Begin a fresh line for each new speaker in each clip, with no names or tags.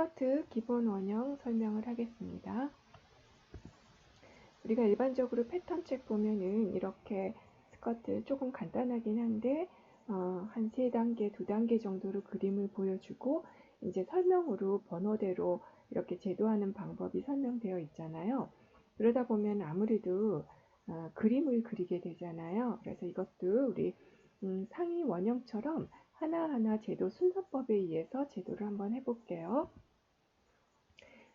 스커트 기본 원형 설명을 하겠습니다. 우리가 일반적으로 패턴 책 보면은 이렇게 스커트 조금 간단하긴 한데 한 3단계, 2단계 정도로 그림을 보여주고 이제 설명으로 번호대로 이렇게 제도하는 방법이 설명되어 있잖아요. 그러다 보면 아무래도 그림을 그리게 되잖아요. 그래서 이것도 우리 상위 원형처럼 하나하나 제도 순서법에 의해서 제도를 한번 해볼게요.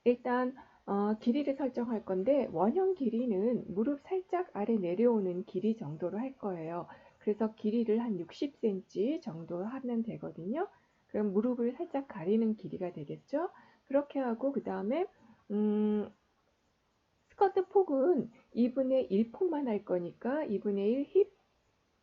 일단 길이를 설정할 건데 원형 길이는 무릎 살짝 아래 내려오는 길이 정도로 할 거예요. 그래서 길이를 한 60cm 정도 하면 되거든요. 그럼 무릎을 살짝 가리는 길이가 되겠죠. 그렇게 하고 그 다음에 스커트 폭은 2분의 1 폭만 할 거니까 2분의 1 힙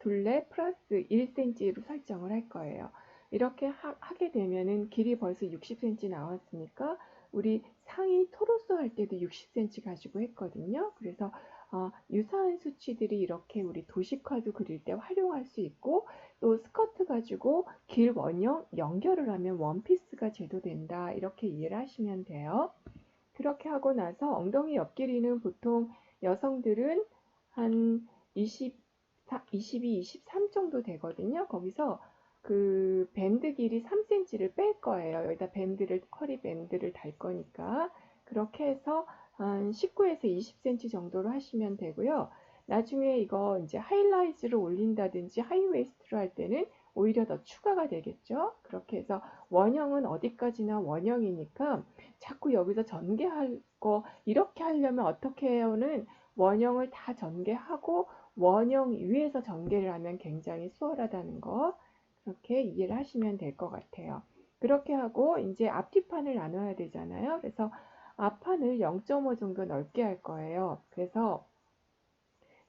둘레 플러스 1cm로 설정을 할 거예요. 이렇게 하게 되면은 길이 벌써 60cm 나왔으니까 우리 상의 토로소 할 때도 60cm 가지고 했거든요. 그래서 유사한 수치들이 이렇게 우리 도식화도 그릴 때 활용할 수 있고, 또 스커트 가지고 길 원형 연결을 하면 원피스가 제도된다, 이렇게 이해를 하시면 돼요. 그렇게 하고 나서 엉덩이 옆 길이는 보통 여성들은 한 22, 23 정도 되거든요. 거기서 그 밴드 길이 3cm를 뺄 거예요. 여기다 허리 밴드를 달 거니까. 그렇게 해서 한 19에서 20cm 정도로 하시면 되고요. 나중에 이거 이제 하이라이즈를 올린다든지 하이웨이스트로 할 때는 오히려 더 추가가 되겠죠. 그렇게 해서 원형은 어디까지나 원형이니까 자꾸 여기서 전개할 거, 이렇게 하려면 어떻게 해요는 원형을 다 전개하고 원형 위에서 전개를 하면 굉장히 수월하다는 거, 그렇게 이해를 하시면 될 것 같아요. 그렇게 하고 이제 앞뒤판을 나눠야 되잖아요. 그래서 앞판을 0.5 정도 넓게 할 거예요. 그래서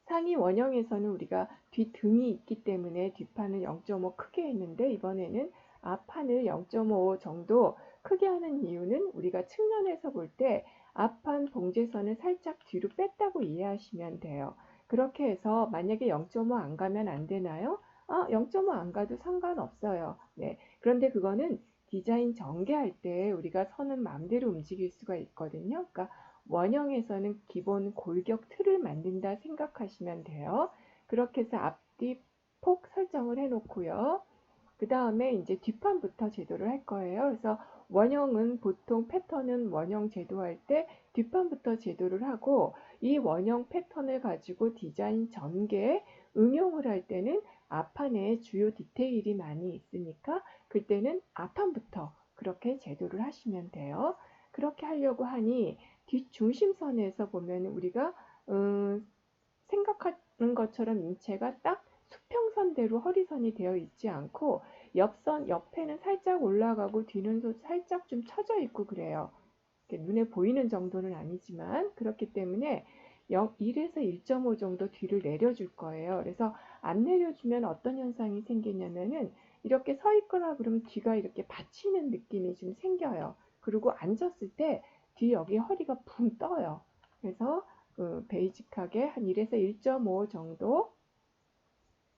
상의 원형에서는 우리가 뒷등이 있기 때문에 뒷판을 0.5 크게 했는데, 이번에는 앞판을 0.5 정도 크게 하는 이유는 우리가 측면에서 볼 때 앞판 봉제선을 살짝 뒤로 뺐다고 이해하시면 돼요. 그렇게 해서 만약에 0.5 안 가면 안 되나요? 0.5 안 가도 상관없어요. 네. 그런데 그거는 디자인 전개할 때 우리가 선은 마음대로 움직일 수가 있거든요. 그러니까 원형에서는 기본 골격 틀을 만든다 생각하시면 돼요. 그렇게 해서 앞뒤 폭 설정을 해 놓고요. 그 다음에 이제 뒷판부터 제도를 할 거예요. 그래서 원형은 보통 패턴은 원형 제도할 때 뒷판부터 제도를 하고, 이 원형 패턴을 가지고 디자인 전개 응용을 할 때는 앞판에 주요 디테일이 많이 있으니까 그때는 앞판부터 그렇게 제도를 하시면 돼요. 그렇게 하려고 하니 뒷중심선에서 보면 우리가 생각하는 것처럼 인체가 딱 수평선대로 허리선이 되어 있지 않고 옆선 옆에는 살짝 올라가고 뒤는 살짝 좀 처져 있고 그래요. 눈에 보이는 정도는 아니지만 그렇기 때문에 1에서 1.5 정도 뒤를 내려줄 거예요. 그래서 안 내려주면 어떤 현상이 생기냐면은 이렇게 서 있거나 그러면 뒤가 이렇게 받치는 느낌이 좀 생겨요. 그리고 앉았을 때 뒤 여기 허리가 붕 떠요. 그래서 베이직하게 한 1에서 1.5 정도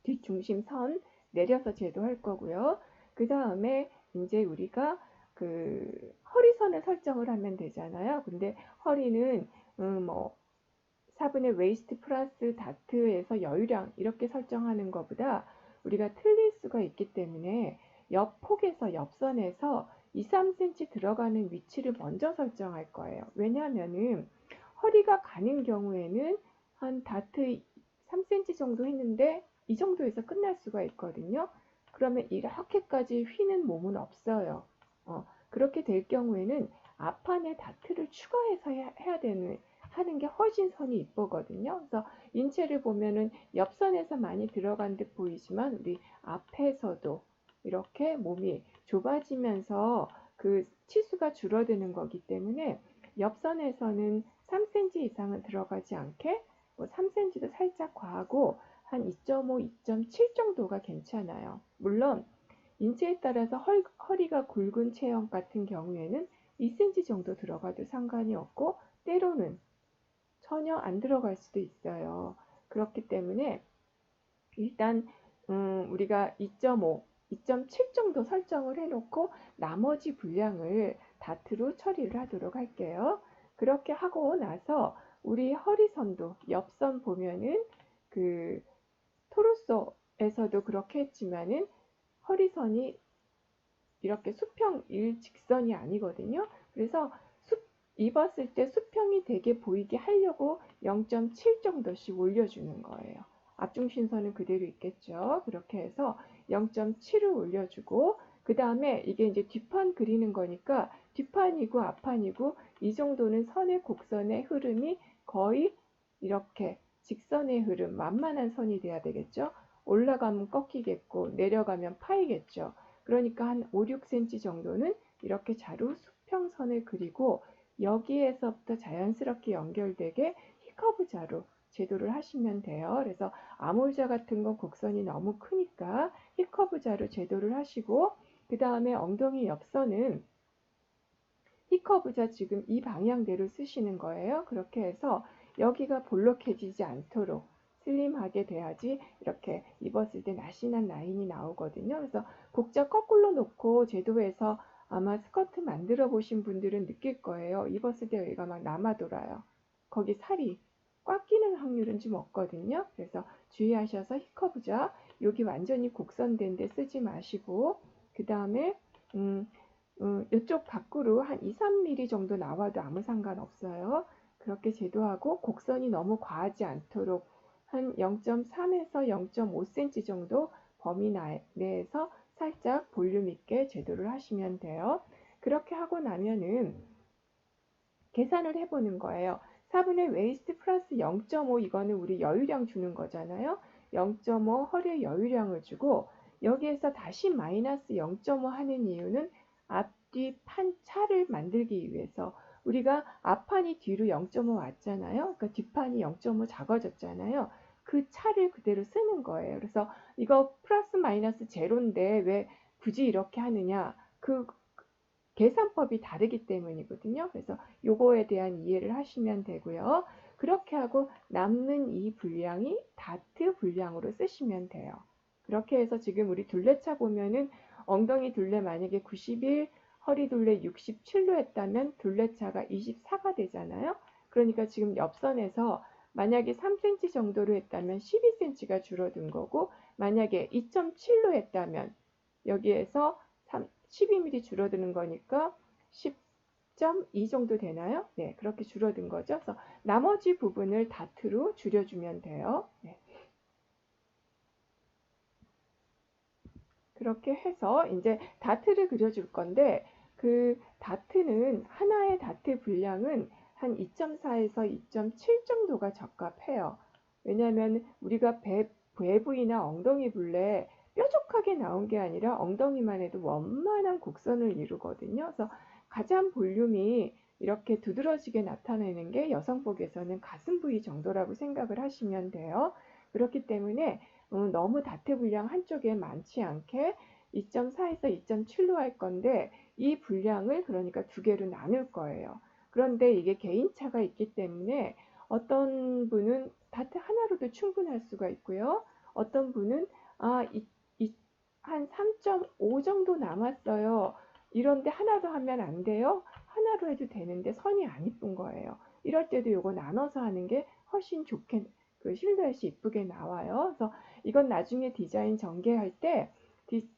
뒷중심선 내려서 제도할 거고요. 그 다음에 이제 우리가 허리선을 설정을 하면 되잖아요. 근데 허리는 뭐 4분의 웨이스트 플러스 다트에서 여유량 이렇게 설정하는 것보다 우리가 틀릴 수가 있기 때문에 옆 폭에서 옆선에서 2, 3cm 들어가는 위치를 먼저 설정할 거예요. 왜냐하면은 허리가 가는 경우에는 한 다트 3cm 정도 했는데 이 정도에서 끝날 수가 있거든요. 그러면 이렇게까지 휘는 몸은 없어요. 그렇게 될 경우에는 앞판에 다트를 추가해서 하는 게 훨씬 선이 이쁘거든요. 그래서 인체를 보면은 옆선에서 많이 들어간 듯 보이지만 우리 앞에서도 이렇게 몸이 좁아지면서 그 치수가 줄어드는 거기 때문에 옆선에서는 3cm 이상은 들어가지 않게, 뭐 3cm도 살짝 과하고 한 2.5, 2.7 정도가 괜찮아요. 물론 인체에 따라서 허리가 굵은 체형 같은 경우에는 2cm 정도 들어가도 상관이 없고 때로는 전혀 안 들어갈 수도 있어요. 그렇기 때문에 일단 우리가 2.5, 2.7 정도 설정을 해놓고 나머지 분량을 다트로 처리를 하도록 할게요. 그렇게 하고 나서 우리 허리선도 옆선 보면은 그 토르소에서도 그렇게 했지만은 허리선이 이렇게 수평 일직선이 아니거든요. 그래서 입었을 때 수평이 되게 보이게 하려고 0.7 정도씩 올려주는 거예요. 앞중심선은 그대로 있겠죠. 그렇게 해서 0.7을 올려주고 그 다음에 이게 이제 뒷판 그리는 거니까 뒷판이고 앞판이고 이 정도는 선의 곡선의 흐름이 거의 이렇게 직선의 흐름, 만만한 선이 돼야 되겠죠. 올라가면 꺾이겠고 내려가면 파이겠죠. 그러니까 한 5, 6cm 정도는 이렇게 자루 수평선을 그리고 여기에서부터 자연스럽게 연결되게 H커브 자로 제도를 하시면 돼요. 그래서 아몰자 같은 건 곡선이 너무 크니까 H커브 자로 제도를 하시고 그 다음에 엉덩이 옆선은 H커브자 지금 이 방향대로 쓰시는 거예요. 그렇게 해서 여기가 볼록해지지 않도록 슬림하게 돼야지 이렇게 입었을 때 날씬한 라인이 나오거든요. 그래서 곡자 거꾸로 놓고 제도에서 아마 스커트 만들어 보신 분들은 느낄 거예요. 입었을 때 여기가 막 남아 돌아요. 거기 살이 꽉 끼는 확률은 좀 없거든요. 그래서 주의하셔서 H커브자 여기 완전히 곡선된 데 쓰지 마시고 그 다음에 이쪽 밖으로 한 2, 3mm 정도 나와도 아무 상관없어요. 그렇게 제도하고 곡선이 너무 과하지 않도록 한 0.3에서 0.5cm 정도 범위 내에서 살짝 볼륨 있게 제도를 하시면 돼요. 그렇게 하고 나면은 계산을 해보는 거예요. 4분의 웨이스트 플러스 0.5 이거는 우리 여유량 주는 거잖아요. 0.5 허리에 여유량을 주고 여기에서 다시 마이너스 0.5 하는 이유는 앞뒤 판 차를 만들기 위해서 우리가 앞판이 뒤로 0.5 왔잖아요. 그러니까 뒷판이 0.5 작아졌잖아요. 그 차를 그대로 쓰는 거예요. 그래서 이거 플러스 마이너스 제로인데 왜 굳이 이렇게 하느냐. 그 계산법이 다르기 때문이거든요. 그래서 요거에 대한 이해를 하시면 되고요. 그렇게 하고 남는 이 분량이 다트 분량으로 쓰시면 돼요. 그렇게 해서 지금 우리 둘레차 보면은 엉덩이 둘레 만약에 91, 허리 둘레 67로 했다면 둘레차가 24가 되잖아요. 그러니까 지금 옆선에서 만약에 3cm 정도로 했다면 12cm가 줄어든 거고 만약에 2.7로 했다면 여기에서 12mm 줄어드는 거니까 10.2 정도 되나요? 네, 그렇게 줄어든 거죠. 그래서 나머지 부분을 다트로 줄여주면 돼요. 네. 그렇게 해서 이제 다트를 그려줄 건데 그 다트는 하나의 다트 분량은 한 2.4에서 2.7 정도가 적합해요. 왜냐하면 우리가 배 부위나 엉덩이 둘레 뾰족하게 나온 게 아니라 엉덩이만 해도 원만한 곡선을 이루거든요. 그래서 가장 볼륨이 이렇게 두드러지게 나타내는 게 여성복에서는 가슴 부위 정도라고 생각을 하시면 돼요. 그렇기 때문에 너무 다트 분량 한쪽에 많지 않게 2.4에서 2.7로 할 건데 이 분량을 그러니까 두 개로 나눌 거예요. 그런데 이게 개인차가 있기 때문에 어떤 분은 다트 하나로도 충분할 수가 있고요. 어떤 분은 한 3.5 정도 남았어요. 이런데 하나 더 하면 안 돼요? 하나로 해도 되는데 선이 안 이쁜 거예요. 이럴 때도 이거 나눠서 하는 게 훨씬 좋게 그 실루엣이 이쁘게 나와요. 그래서 이건 나중에 디자인 전개할 때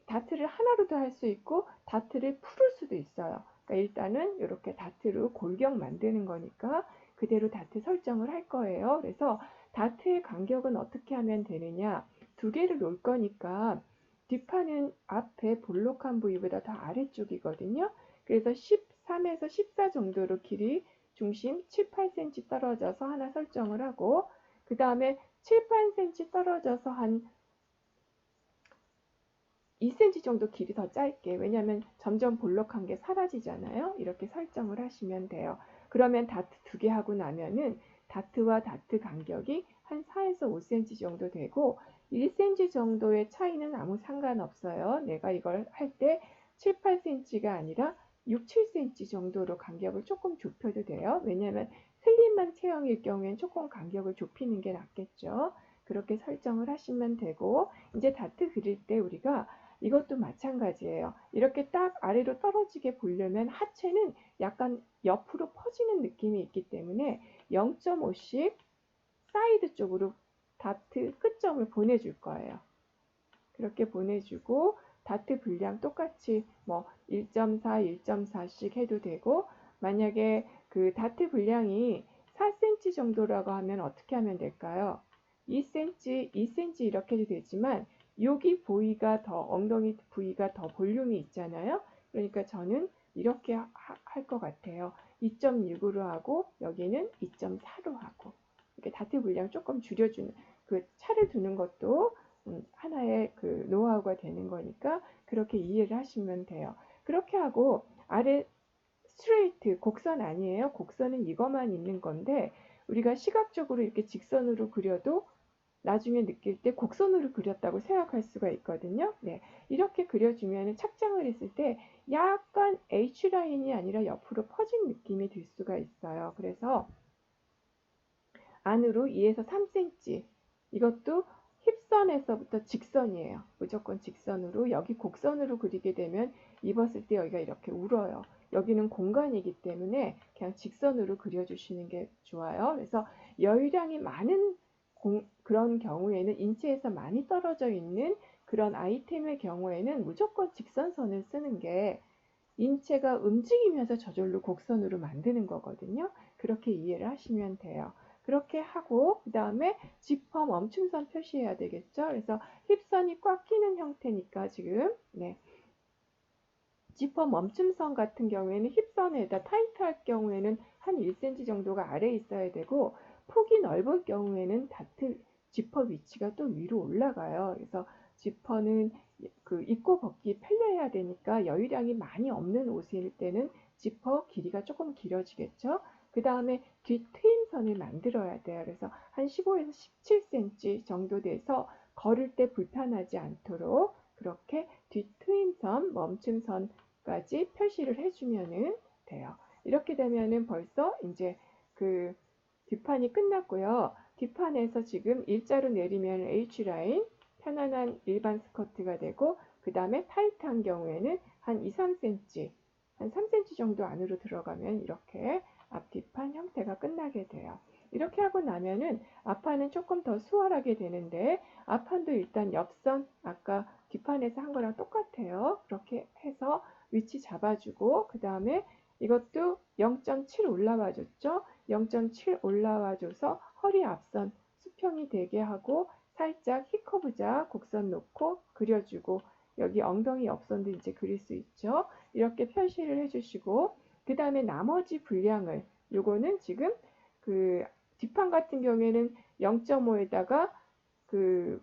다트를 하나로도 할 수 있고 다트를 풀을 수도 있어요. 그러니까 일단은 이렇게 다트로 골격 만드는 거니까 그대로 다트 설정을 할 거예요. 그래서 다트의 간격은 어떻게 하면 되느냐. 두 개를 놓을 거니까 뒷판은 앞에 볼록한 부위보다 더 아래쪽이거든요. 그래서 13에서 14 정도로 길이 중심 7, 8cm 떨어져서 하나 설정을 하고 그 다음에 7, 8cm 떨어져서 한 2cm 정도 길이 더 짧게 왜냐하면 점점 볼록한 게 사라지잖아요. 이렇게 설정을 하시면 돼요. 그러면 다트 두 개 하고 나면은 다트와 다트 간격이 한 4에서 5cm 정도 되고 1cm 정도의 차이는 아무 상관없어요. 내가 이걸 할 때 7, 8cm가 아니라 6, 7cm 정도로 간격을 조금 좁혀도 돼요. 왜냐하면 슬림한 체형일 경우엔 조금 간격을 좁히는 게 낫겠죠. 그렇게 설정을 하시면 되고 이제 다트 그릴 때 우리가 이것도 마찬가지예요. 이렇게 딱 아래로 떨어지게 보려면 하체는 약간 옆으로 퍼지는 느낌이 있기 때문에 0.5씩 사이드 쪽으로 다트 끝점을 보내줄 거예요. 그렇게 보내주고 다트 분량 똑같이 뭐 1.4, 1.4씩 해도 되고, 만약에 그 다트 분량이 4cm 정도라고 하면 어떻게 하면 될까요? 2cm, 2cm 이렇게 해도 되지만 여기 부위가 더, 엉덩이 부위가 더 볼륨이 있잖아요. 그러니까 저는 이렇게 할 것 같아요. 2.6으로 하고 여기는 2.4로 하고, 이렇게 다트 분량 조금 줄여주는, 그 차를 두는 것도 하나의 그 노하우가 되는 거니까 그렇게 이해를 하시면 돼요. 그렇게 하고 아래 스트레이트, 곡선 아니에요. 곡선은 이것만 있는 건데 우리가 시각적으로 이렇게 직선으로 그려도 나중에 느낄 때 곡선으로 그렸다고 생각할 수가 있거든요. 네, 이렇게 그려주면 착장을 했을 때 약간 H라인이 아니라 옆으로 퍼진 느낌이 들 수가 있어요. 그래서 안으로 2에서 3cm, 이것도 힙선에서부터 직선이에요. 무조건 직선으로. 여기 곡선으로 그리게 되면 입었을 때 여기가 이렇게 울어요. 여기는 공간이기 때문에 그냥 직선으로 그려주시는 게 좋아요. 그래서 여유량이 많은 그런 경우에는, 인체에서 많이 떨어져 있는 그런 아이템의 경우에는 무조건 직선선을 쓰는 게 인체가 움직이면서 저절로 곡선으로 만드는 거거든요. 그렇게 이해를 하시면 돼요. 그렇게 하고 그 다음에 지퍼 멈춤선 표시해야 되겠죠. 그래서 힙선이 꽉 끼는 형태니까 지금 지퍼 멈춤선 같은 경우에는 힙선에다 타이트할 경우에는 한 1cm 정도가 아래에 있어야 되고, 폭이 넓은 경우에는 지퍼 위치가 또 위로 올라가요. 그래서 지퍼는 그 입고 벗기 편리해야 되니까 여유량이 많이 없는 옷일 때는 지퍼 길이가 조금 길어지겠죠. 그 다음에 뒤 트임선을 만들어야 돼요. 그래서 한 15에서 17cm 정도 돼서 걸을 때 불편하지 않도록 그렇게 뒤 트임선, 멈춤선까지 표시를 해주면 돼요. 이렇게 되면은 벌써 이제 그 뒷판이 끝났고요. 뒷판에서 지금 일자로 내리면 H라인, 편안한 일반 스커트가 되고, 그 다음에 타이트한 경우에는 한 2, 3cm, 한 3cm 정도 안으로 들어가면 이렇게 앞뒤판 형태가 끝나게 돼요. 이렇게 하고 나면은 앞판은 조금 더 수월하게 되는데, 앞판도 일단 옆선, 아까 뒷판에서 한 거랑 똑같아요. 그렇게 해서 위치 잡아주고, 그 다음에 이것도 0.7 올라와 줬죠. 0.7 올라와 줘서 허리 앞선 수평이 되게 하고 살짝 히커브자 곡선 놓고 그려주고, 여기 엉덩이 옆선도 이제 그릴 수 있죠. 이렇게 표시를 해주시고, 그 다음에 나머지 분량을, 요거는 지금 그 뒷판 같은 경우에는 0.5에다가 그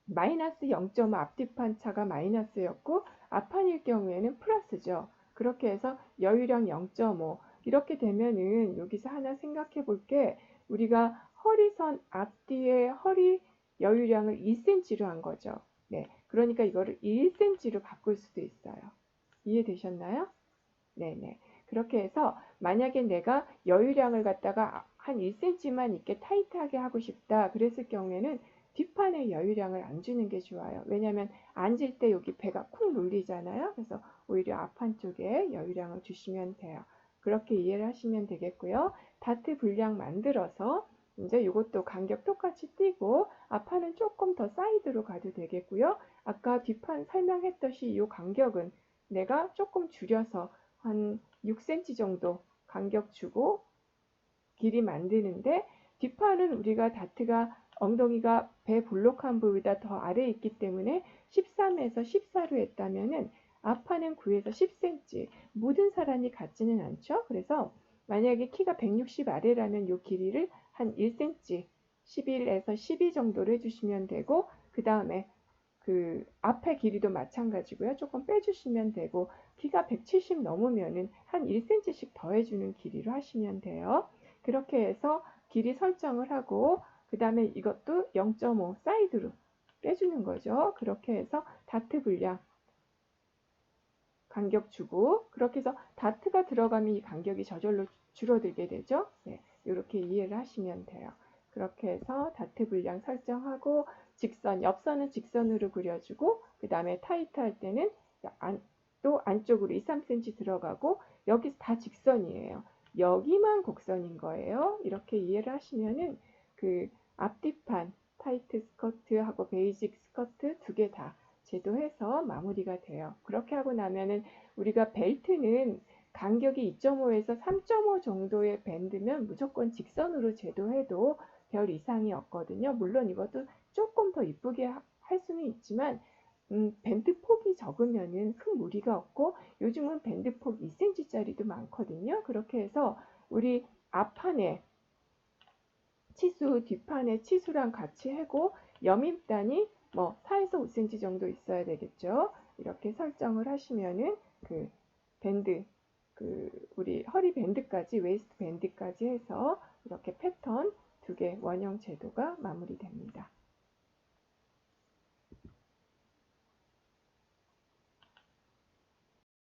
마이너스 0.5, 앞뒷판 차가 마이너스였고 앞판일 경우에는 플러스죠. 그렇게 해서 여유량 0.5, 이렇게 되면은 여기서 하나 생각해 볼게, 우리가 허리선 앞뒤에 허리 여유량을 2cm로 한 거죠. 네, 그러니까 이거를 1cm로 바꿀 수도 있어요. 이해되셨나요? 네네. 그렇게 해서 만약에 내가 여유량을 갖다가 한 1cm만 있게 타이트하게 하고 싶다 그랬을 경우에는 뒷판에 여유량을 안 주는 게 좋아요. 왜냐하면 앉을 때 여기 배가 쿵 눌리잖아요. 그래서 오히려 앞판 쪽에 여유량을 주시면 돼요. 그렇게 이해를 하시면 되겠고요. 다트 분량 만들어서 이제 이것도 간격 똑같이 띄고 앞판은 조금 더 사이드로 가도 되겠고요. 아까 뒷판 설명했듯이 이 간격은 내가 조금 줄여서 한 6cm 정도 간격 주고 길이 만드는데, 뒷판은 우리가 다트가 엉덩이가 배 볼록한 부위보다 더 아래에 있기 때문에 13에서 14로 했다면은 앞판은 9에서 10cm, 모든 사람이 같지는 않죠. 그래서 만약에 키가 160 아래라면 이 길이를 한 1cm, 11에서 12 정도로 해주시면 되고, 그 다음에 그 앞에 길이도 마찬가지고요. 조금 빼주시면 되고, 키가 170 넘으면은 한 1cm씩 더해주는 길이로 하시면 돼요. 그렇게 해서 길이 설정을 하고, 그 다음에 이것도 0.5 사이드로 빼주는 거죠. 그렇게 해서 다트 분량 간격 주고, 그렇게 해서 다트가 들어가면 이 간격이 저절로 줄어들게 되죠. 네, 이렇게 이해를 하시면 돼요. 그렇게 해서 다트 분량 설정하고 직선, 옆선은 직선으로 그려주고 그 다음에 타이트 할 때는 또 안쪽으로 2, 3cm 들어가고 여기 다 직선이에요. 여기만 곡선인 거예요. 이렇게 이해를 하시면은 그 앞뒤판 타이트 스커트하고 베이직 스커트 두 개 다 제도해서 마무리가 돼요. 그렇게 하고 나면은 우리가 벨트는 간격이 2.5에서 3.5 정도의 밴드면 무조건 직선으로 제도해도 별 이상이 없거든요. 물론 이것도 조금 더 이쁘게 할 수는 있지만 밴드 폭이 적으면은 큰 무리가 없고 요즘은 밴드 폭 2cm짜리도 많거든요. 그렇게 해서 우리 앞판에 치수, 뒷판에 치수랑 같이 하고 여민단이 뭐 4에서 5cm 정도 있어야 되겠죠. 이렇게 설정을 하시면은 그 밴드, 그 우리 허리 밴드까지, 웨이스트 밴드까지 해서 이렇게 패턴 두 개 원형 제도가 마무리됩니다.